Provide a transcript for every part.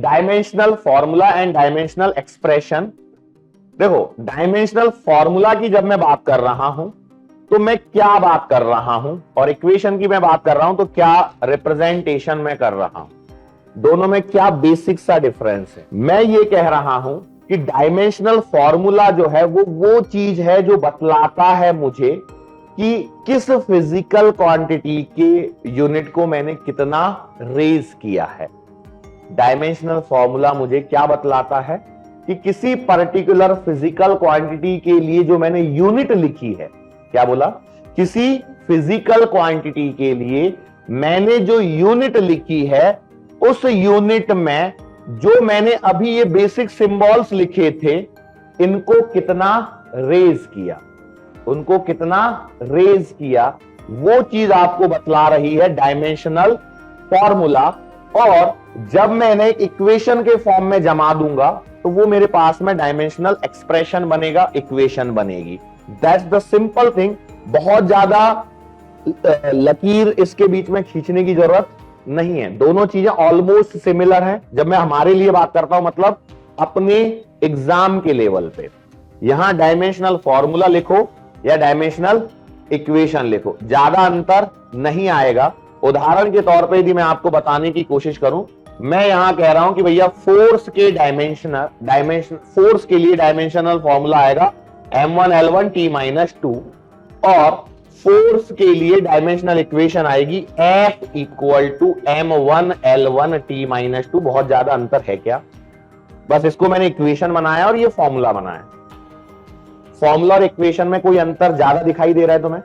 Dimensional formula and dimensional expression. देखो, dimensional formula की जब मैं बात कर रहा हूं तो मैं क्या बात कर रहा हूं, और इक्वेशन की मैं बात कर रहा हूं तो क्या रिप्रेजेंटेशन में कर रहा हूं, दोनों में क्या बेसिक सा डिफरेंस है। मैं ये कह रहा हूं कि डायमेंशनल फॉर्मूला जो है वो चीज है जो बतलाता है मुझे कि किस फिजिकल क्वांटिटी के यूनिट को मैंने कितना रेज किया है। डायमेंशनल फॉर्मूला मुझे क्या बतलाता है कि किसी पर्टिकुलर फिजिकल क्वांटिटी के लिए जो मैंने यूनिट लिखी है, क्या बोला, किसी फिजिकल क्वांटिटी के लिए मैंने जो यूनिट लिखी है उस यूनिट में जो मैंने अभी ये बेसिक सिंबल्स लिखे थे इनको कितना रेज किया, उनको कितना रेज किया, वो चीज आपको बतला रही है डायमेंशनल फॉर्मूला। और जब मैंने एक इक्वेशन के फॉर्म में जमा दूंगा तो वो मेरे पास में डायमेंशनल एक्सप्रेशन बनेगा, इक्वेशन बनेगी। That's the simple thing. बहुत ज्यादा लकीर इसके बीच में खींचने की जरूरत नहीं है, दोनों चीजें ऑलमोस्ट सिमिलर हैं। जब मैं हमारे लिए बात करता हूं मतलब अपने एग्जाम के लेवल पे, यहां डायमेंशनल फॉर्मूला लिखो या डायमेंशनल इक्वेशन लिखो, ज्यादा अंतर नहीं आएगा। उदाहरण के तौर पे यदि मैं आपको बताने की कोशिश करूं, मैं यहां कह रहा हूं कि भैया फोर्स के फोर्स के लिए डायमेंशनल फॉर्मूला आएगा m1L1 T-2 और फोर्स के लिए डायमेंशनल इक्वेशन आएगी F = m1L1 T-2। बहुत ज्यादा अंतर है क्या? बस इसको मैंने इक्वेशन बनाया और ये फॉर्मूला बनाया। फॉर्मूला और इक्वेशन में कोई अंतर ज्यादा दिखाई दे रहा है तुम्हें?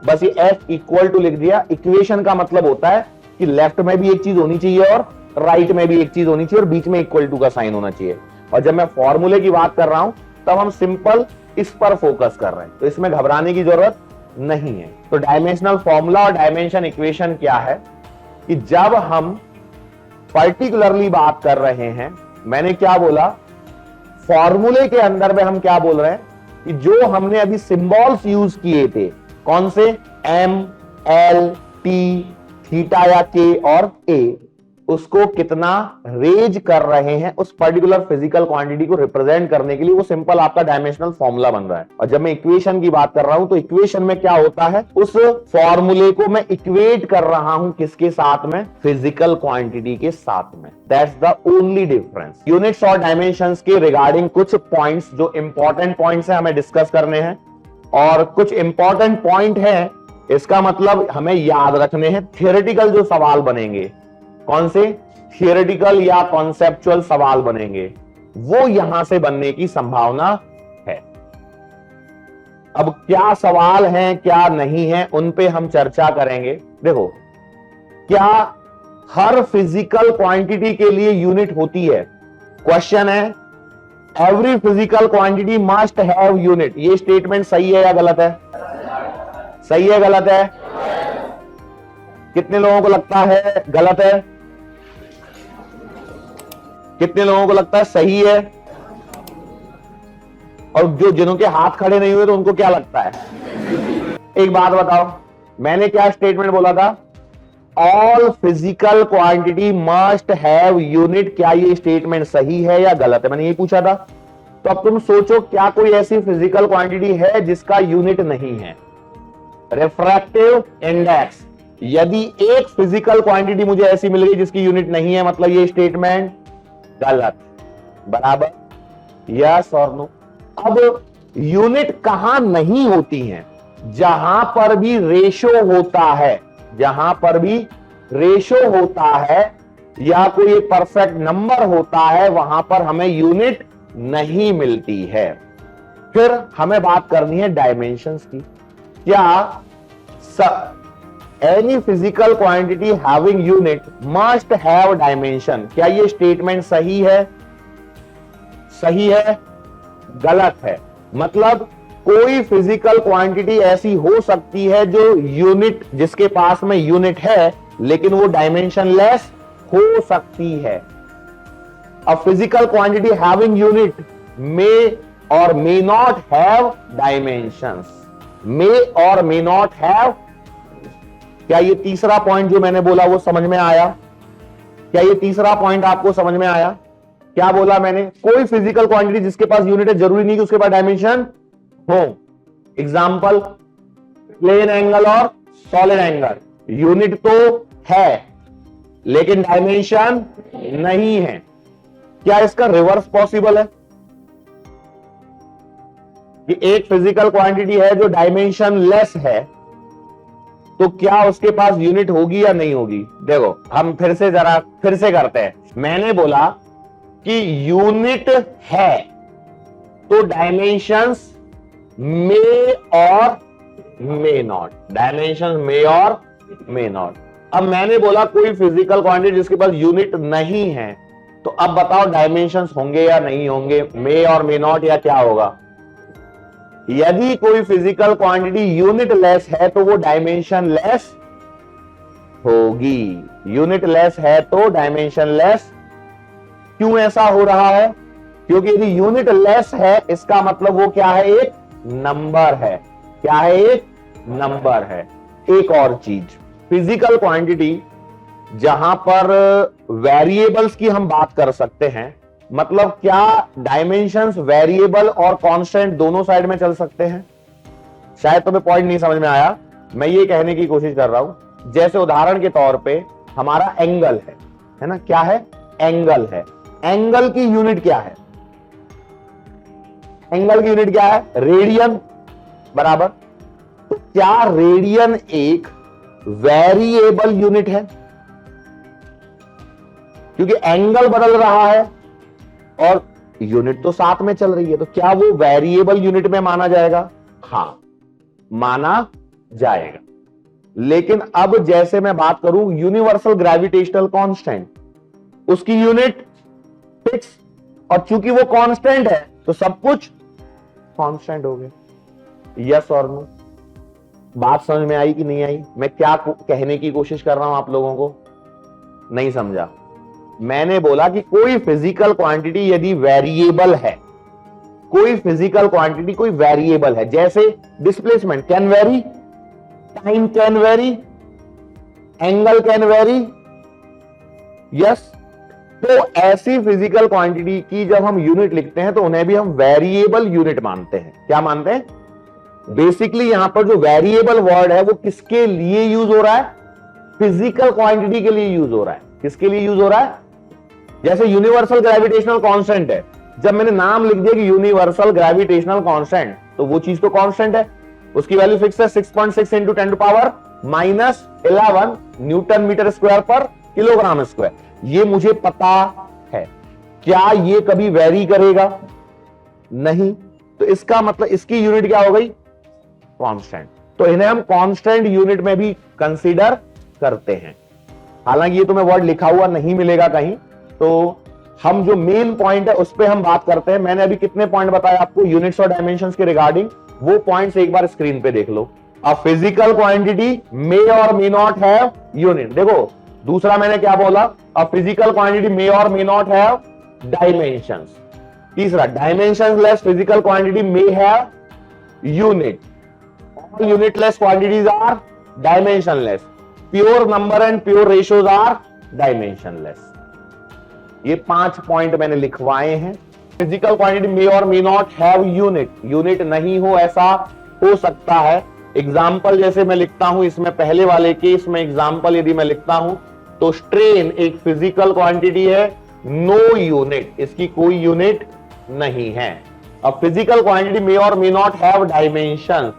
बस ये F = लिख दिया। इक्वेशन का मतलब होता है कि लेफ्ट में भी एक चीज होनी चाहिए और राइट में भी एक चीज होनी चाहिए और बीच में इक्वल टू का साइन होना चाहिए। और जब मैं फॉर्मूले की बात कर रहा हूं तब हम सिंपल इस पर फोकस कर रहे हैं, तो इसमें घबराने की जरूरत नहीं है। तो डायमेंशनल फॉर्मूला और डायमेंशन इक्वेशन क्या है कि जब हम पर्टिकुलरली बात कर रहे हैं, मैंने क्या बोला, फॉर्मूले के अंदर में हम क्या बोल रहे हैं कि जो हमने अभी सिंबल्स यूज किए थे, कौन से, एम, एल, टी, थीटा या के और ए, उसको कितना रेज कर रहे हैं उस पर्टिकुलर फिजिकल क्वांटिटी को रिप्रेजेंट करने के लिए, वो सिंपल आपका डायमेंशनल फॉर्मूला बन रहा है। और जब मैं इक्वेशन की बात कर रहा हूं तो इक्वेशन में क्या होता है, उस फॉर्मूले को मैं इक्वेट कर रहा हूं किसके साथ में, फिजिकल क्वांटिटी के साथ में। That's the only difference. Units और डायमेंशंस के रिगार्डिंग कुछ पॉइंट्स जो इंपॉर्टेंट पॉइंट्स हैं हमें डिस्कस करने हैं, और कुछ इंपॉर्टेंट पॉइंट है इसका मतलब हमें याद रखने हैं। थियोरेटिकल जो सवाल बनेंगे, कौन से, थियोरेटिकल या कॉन्सेप्चुअल सवाल बनेंगे, वो यहां से बनने की संभावना है। अब क्या सवाल हैं क्या नहीं है उन पे हम चर्चा करेंगे। देखो, क्या हर फिजिकल क्वांटिटी के लिए यूनिट होती है? क्वेश्चन है, every physical quantity must have unit. ये स्टेटमेंट सही है या गलत है? सही है, गलत है? कितने लोगों को लगता है गलत है? कितने लोगों को लगता है सही है? और जो जिन्हों के हाथ खड़े नहीं हुए तो उनको क्या लगता है? एक बात बताओ, मैंने क्या स्टेटमेंट बोला था, all physical quantity must have unit. क्या ये स्टेटमेंट सही है या गलत है? मैंने यही पूछा था। तो अब तुम सोचो, क्या कोई ऐसी फिजिकल क्वांटिटी है जिसका यूनिट नहीं है? Refractive index. यदि एक फिजिकल क्वांटिटी मुझे ऐसी मिल गई जिसकी यूनिट नहीं है, मतलब ये स्टेटमेंट गलत। बराबर, यस और नो। अब यूनिट कहां नहीं होती है? जहां पर भी रेशो होता है, जहां पर भी रेशो होता है या कोई एक परफेक्ट नंबर होता है, वहां पर हमें यूनिट नहीं मिलती है। फिर हमें बात करनी है डायमेंशंस की। क्या any physical quantity having unit must have dimension? क्या ये स्टेटमेंट सही है? सही है, गलत है। मतलब कोई फिजिकल क्वांटिटी ऐसी हो सकती है जो यूनिट, जिसके पास में यूनिट है लेकिन वो डायमेंशन लेस हो सकती है। A physical quantity having unit may और may not have dimensions. May और मे नॉट हैव। क्या ये तीसरा पॉइंट जो मैंने बोला वो समझ में आया? क्या ये तीसरा पॉइंट आपको समझ में आया? क्या बोला मैंने? कोई फिजिकल क्वांटिटी जिसके पास यूनिट है, जरूरी नहीं कि उसके पास डायमेंशन हो। एग्जाम्पल, प्लेन एंगल और सॉलिड एंगल, यूनिट तो है लेकिन डायमेंशन नहीं है। क्या इसका रिवर्स पॉसिबल है कि एक फिजिकल क्वांटिटी है जो डायमेंशन लेस है, तो क्या उसके पास यूनिट होगी या नहीं होगी? देखो हम फिर से करते हैं। मैंने बोला कि यूनिट है तो डायमेंशंस मे और मे नॉट, डायमेंशन मे और मे नॉट। अब मैंने बोला कोई फिजिकल क्वांटिटी जिसके पास यूनिट नहीं है, तो अब बताओ डायमेंशंस होंगे या नहीं होंगे, मे और मे नॉट, या क्या होगा? यदि कोई फिजिकल क्वांटिटी यूनिट लेस है तो वो डायमेंशन लेस होगी। यूनिट लेस है तो डायमेंशन लेस। क्यों ऐसा हो रहा है? क्योंकि यदि यूनिट लेस है इसका मतलब वो क्या है? एक नंबर है। क्या है? एक नंबर है। एक और चीज, फिजिकल क्वांटिटी जहां पर वेरिएबल्स की हम बात कर सकते हैं, मतलब क्या डायमेंशंस वेरिएबल और कांस्टेंट दोनों साइड में चल सकते हैं? शायद तुम्हें पॉइंट नहीं समझ में आया। मैं ये कहने की कोशिश कर रहा हूं, जैसे उदाहरण के तौर पे हमारा एंगल है ना? क्या है? एंगल है। एंगल की यूनिट क्या है? एंगल की यूनिट क्या है? रेडियन, बराबर। तो क्या रेडियन एक वेरिएबल यूनिट है? क्योंकि एंगल बदल रहा है और यूनिट तो साथ में चल रही है, तो क्या वो वेरिएबल यूनिट में माना जाएगा? हां, माना जाएगा। लेकिन अब जैसे मैं बात करूं यूनिवर्सल ग्रेविटेशनल कांस्टेंट, उसकी यूनिट फिक्स, और चूंकि वो कांस्टेंट है तो सब कुछ कांस्टेंट हो गया। यस और नो? बात समझ में आई कि नहीं आई? मैं क्या कहने की कोशिश कर रहा हूं आप लोगों को? नहीं समझा? मैंने बोला कि कोई फिजिकल क्वांटिटी यदि वेरिएबल है, कोई फिजिकल क्वांटिटी कोई वेरिएबल है, जैसे displacement can very, time can very, angle can very, yes, तो ऐसी फिजिकल क्वांटिटी की जब हम यूनिट लिखते हैं तो उन्हें भी हम वेरिएबल यूनिट मानते हैं। क्या मानते हैं? बेसिकली यहां पर जो वेरिएबल वर्ड है वो किसके लिए यूज हो रहा है? फिजिकल क्वांटिटी के लिए यूज हो रहा है। किसके लिए यूज हो रहा है? जैसे यूनिवर्सल ग्रेविटेशनल कांस्टेंट है, जब मैंने नाम लिख दिया कि यूनिवर्सल ग्रेविटेशनल कांस्टेंट, तो वो चीज तो कांस्टेंट है, उसकी वैल्यू फिक्स है 6.6 इंटू 10⁻⁻11 न्यूटन मीटर स्क्वायर पर किलोग्राम स्क्वायर। ये मुझे पता है। क्या ये कभी वेरी करेगा? नहीं। तो इसका मतलब इसकी यूनिट क्या हो गई? कांस्टेंट। तो इन्हें हम कांस्टेंट यूनिट में भी कंसीडर करते हैं। हालांकि ये तुम्हें वर्ड लिखा हुआ नहीं मिलेगा कहीं, तो हम जो मेन पॉइंट है उस पर हम बात करते हैं। मैंने अभी कितने पॉइंट बताए आपको यूनिट्स और डायमेंशंस के रिगार्डिंग, वो पॉइंट्स एक बार स्क्रीन पे देख लो। अ फिजिकल क्वांटिटी मे और मे नॉट हैव यूनिट। देखो दूसरा मैंने क्या बोला? अ फिजिकल क्वांटिटी मे और मे नॉट हैव डायमेंशंस। तीसरा, dimensionless physical quantity may have unit. All unitless quantities are dimensionless. Pure number and pure ratios are dimensionless. ये 5 point मैंने लिखवाए हैं। फिजिकल क्वांटिटी मे और may not have unit, unit नहीं हो ऐसा हो सकता है। एग्जाम्पल जैसे मैं लिखता हूं, इसमें पहले वाले केस में एग्जाम्पल यदि मैं लिखता हूं तो स्ट्रेन एक फिजिकल क्वांटिटी है, नो यूनिट, इसकी कोई यूनिट नहीं है। अब फिजिकल क्वांटिटी मे और may not have dimension,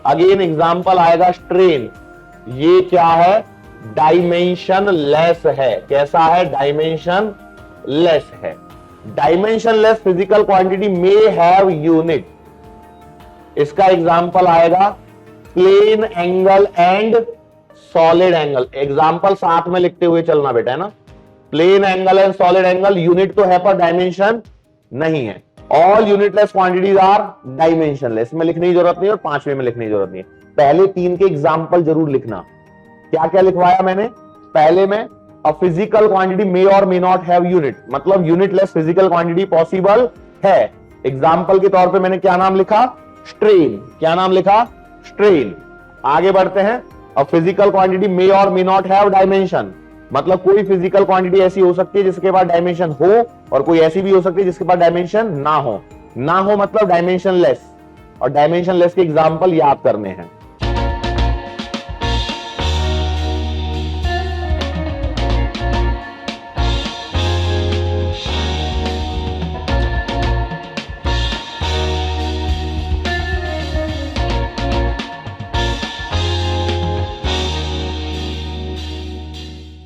again example आएगा स्ट्रेन, ये क्या है? डायमेंशन लेस है। कैसा है? डायमेंशन लेस है। Dimensionless physical quantity may have unit, इसका एग्जाम्पल आएगा plane angle and solid angle. Example साथ में लिखते हुए चलना बेटा, है ना? Plane angle and solid angle, unit तो है पर डायमेंशन नहीं है। All unitless quantities are dimensionless, में लिखने की जरूरत नहीं और 5वें में लिखने की जरूरत नहीं है। पहले 3 के एग्जाम्पल जरूर लिखना। क्या क्या लिखवाया मैंने? पहले में अ फिजिकल क्वांटिटी मे और मे नॉट हैव यूनिट, मतलब यूनिटलेस फिजिकल क्वांटिटी पॉसिबल है। एग्जाम्पल के तौर पे मैंने क्या नाम लिखा? स्ट्रेन। क्या नाम लिखा? स्ट्रेन। आगे बढ़ते हैं। अ फिजिकल क्वांटिटी मे और मे नॉट हैव डायमेंशन, मतलब कोई फिजिकल क्वांटिटी ऐसी हो सकती है जिसके पास डायमेंशन हो, और कोई ऐसी भी हो सकती है जिसके पास डायमेंशन ना हो। ना हो मतलब डायमेंशन लेस, और डायमेंशन लेस के एग्जाम्पल याद करने हैं।